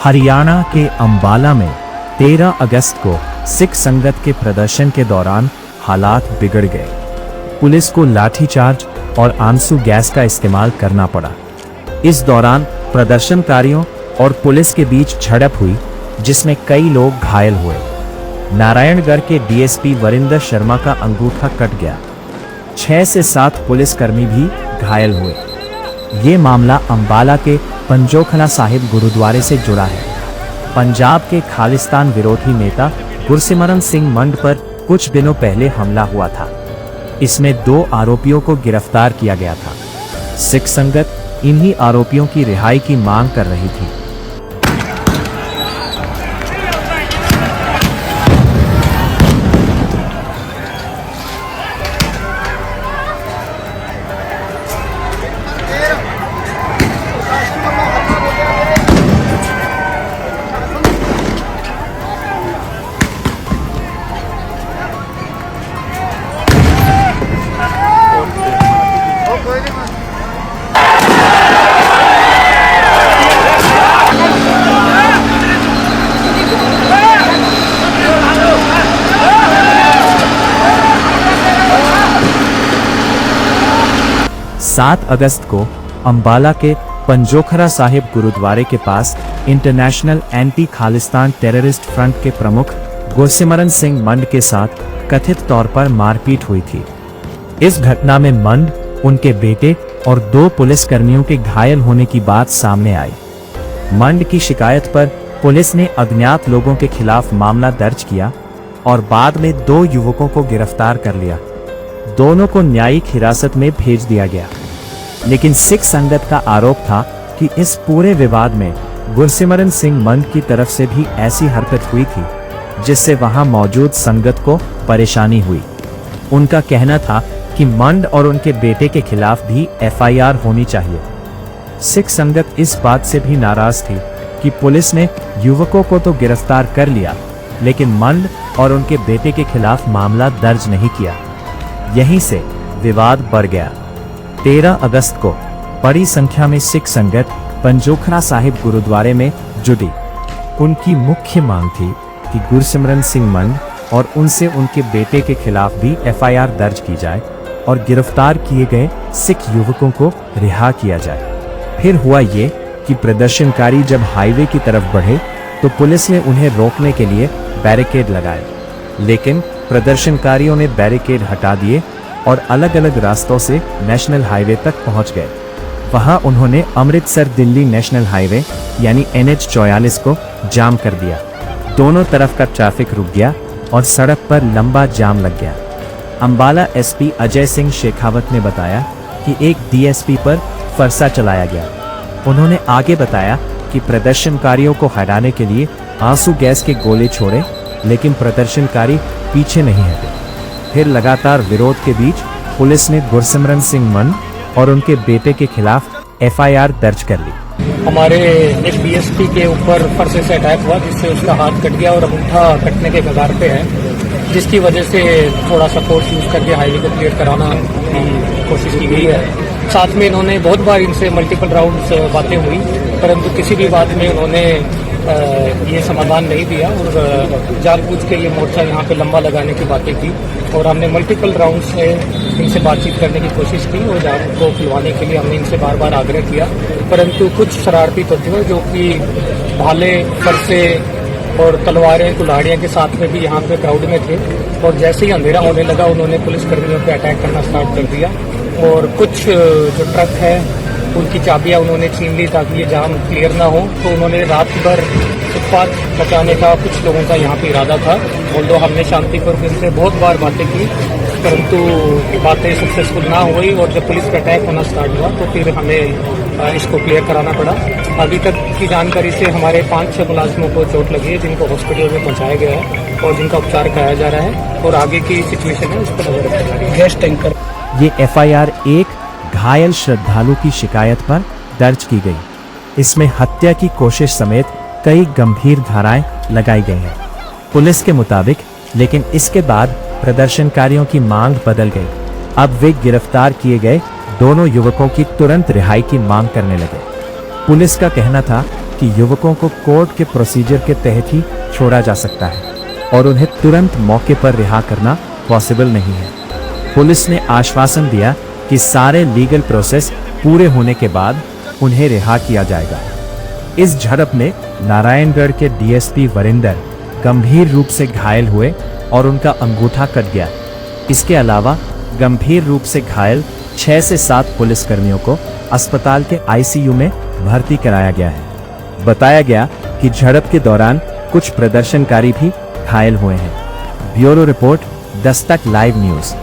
हरियाणा के अंबाला में 13 अगस्त को सिख संगत के प्रदर्शन के दौरान हालात बिगड़ गए। पुलिस को लाठीचार्ज और आंसू गैस का इस्तेमाल करना पड़ा। इस दौरान प्रदर्शनकारियों और पुलिस के बीच झड़प हुई, जिसमें कई लोग घायल हुए। नारायणगढ़ के डीएसपी वरिंदर शर्मा का अंगूठा कट गया। 6 से 7 पुलिसकर्मी भी घायल हुए। ये मामला अंबाला के पंजोखरा साहिब गुरुद्वारे से जुड़ा है। पंजाब के खालिस्तान विरोधी नेता गुरसिमरन सिंह मंड पर कुछ दिनों पहले हमला हुआ था। इसमें 2 आरोपियों को गिरफ्तार किया गया था। सिख संगत इन्हीं आरोपियों की रिहाई की मांग कर रही थी। सात अगस्त को अंबाला के पंजोखरा साहिब गुरुद्वारे के पास international anti Khalistan terrorist front के प्रमुख गुरसिमरन सिंह मंड के साथ कथित तौर पर मारपीट हुई थी। इस घटना में मंड, उनके बेटे और 2 पुलिसकर्मियों के घायल होने की बात सामने आई। मंड की शिकायत पर पुलिस ने अज्ञात लोगों के खिलाफ मामला दर्ज किया और बाद में 2 युवकों को गिरफ्तार कर लिया। दोनों को न्यायिक हिरासत में भेज दिया गया। लेकिन सिख संगत का आरोप था कि इस पूरे विवाद में गुरसिमरन सिंह मंड की तरफ से भी ऐसी हरकत हुई थी, जिससे वहां मौजूद संगत को परेशानी हुई। उनका कहना था कि मंड और उनके बेटे के खिलाफ भी एफआईआर होनी चाहिए। सिख संगत इस बात से भी नाराज थी कि पुलिस ने युवकों को तो गिरफ्तार कर लिया, लेकिन मंड और उनके बेटे के खिलाफ मामला दर्ज नहीं किया। यहीं से विवाद बढ़ गया। 13 अगस्त को बड़ी संख्या में सिख संगत पंजोखरा साहिब गुरुद्वारे में जुटी। उनकी मुख्य मांग थी कि गुरसिमरन सिंह मंड और उनसे उनके बेटे के खिलाफ भी एफआईआर दर्ज की जाए और गिरफ्तार किए गए सिख युवकों को रिहा किया जाए। फिर हुआ ये कि प्रदर्शनकारी जब हाईवे की तरफ बढ़े तो पुलिस ने उन्हें रोकने के लिए बैरिकेड लगाए, लेकिन प्रदर्शनकारियों ने बैरिकेड हटा दिए और अलग अलग रास्तों से नेशनल हाईवे तक पहुंच गए। वहां उन्होंने अमृतसर दिल्ली नेशनल हाईवे यानी NH 44 को जाम कर दिया। दोनों तरफ का ट्रैफिक रुक गया और सड़क पर लंबा जाम लग गया। अंबाला एसपी अजय सिंह शेखावत ने बताया कि एक डीएसपी पर फरसा चलाया गया। उन्होंने आगे बताया कि प्रदर्शनकारियों को हटाने के लिए आंसू गैस के गोले छोड़े, लेकिन प्रदर्शनकारी पीछे नहीं हटे। फिर लगातार विरोध के बीच पुलिस ने गुरसिमरन सिंह मंड और उनके बेटे के खिलाफ एफआईआर दर्ज कर ली। हमारे एक डीएसपी के ऊपर फरसे से अटैक हुआ, जिससे उसका हाथ कट गया और अंगूठा कटने के कगार पे है, जिसकी वजह से थोड़ा सा फोर्स यूज करके हाईवे को क्लियर कराना की कोशिश की गई है। साथ में इन्होंने बहुत बार इनसे मल्टीपल राउंड्स बातें हुई, परंतु किसी भी बात में उन्होंने ये समाधान नहीं दिया और जानबूझ के ये मोर्चा यहाँ पे लंबा लगाने की बातें की। और हमने मल्टीपल राउंड से इनसे बातचीत करने की कोशिश की और जाम को खुलवाने के लिए हमने इनसे बार बार आग्रह किया, परंतु कुछ शरारती तत्व जो कि भाले, फरसे और तलवारें, कुल्हाड़ियाँ के साथ में भी यहाँ पे क्राउड में थे। और जैसे ही अंधेरा होने लगा उन्होंने पुलिसकर्मियों पे अटैक करना स्टार्ट कर दिया और कुछ जो ट्रक है उनकी चाबियां उन्होंने छीन ली ताकि ये जाम क्लियर ना हो। तो उन्होंने रात भर उत्पात मचाने का कुछ लोगों का यहाँ पे इरादा था। ऑल्दो हमने शांतिपूर्वक इनसे बहुत बार बातें की, परंतु बातें सक्सेसफुल ना हुई और जब पुलिस का अटैक होना स्टार्ट हुआ तो फिर हमें इसको क्लियर कराना पड़ा। अभी तक की जानकारी से हमारे 5-6 मुलाजिमों को चोट लगी है, जिनको हॉस्पिटल में पहुँचाया गया है और जिनका उपचार कराया जा रहा है और आगे की सिचुएशन है उस पर नजर रखी जा रही है। गैस टैंकर ये एफआईआर एक घायल श्रद्धालु की शिकायत पर दर्ज की गई। इसमें हत्या की कोशिश समेत कई गंभीर धाराएं लगाई गई हैं पुलिस के मुताबिक। लेकिन इसके बाद प्रदर्शनकारियों की मांग बदल गई। अब वे गिरफ्तार किए गए दोनों युवकों की तुरंत रिहाई की मांग करने लगे। पुलिस का कहना था कि युवकों को कोर्ट के प्रोसीजर के तहत ही छोड़ा जा सकता है और उन्हें तुरंत मौके पर रिहा करना पॉसिबल नहीं है। पुलिस ने आश्वासन दिया कि सारे लीगल प्रोसेस पूरे होने के बाद उन्हें रिहा किया जाएगा। इस झड़प में नारायणगढ़ के डीएसपी वरिंदर गंभीर रूप से घायल हुए और उनका अंगूठा कट गया। इसके अलावा गंभीर रूप से घायल 6 से 7 पुलिसकर्मियों को अस्पताल के आईसीयू में भर्ती कराया गया है। बताया गया कि झड़प के दौरान कुछ प्रदर्शनकारी भी घायल हुए हैं। Bureau report, Dastak live news.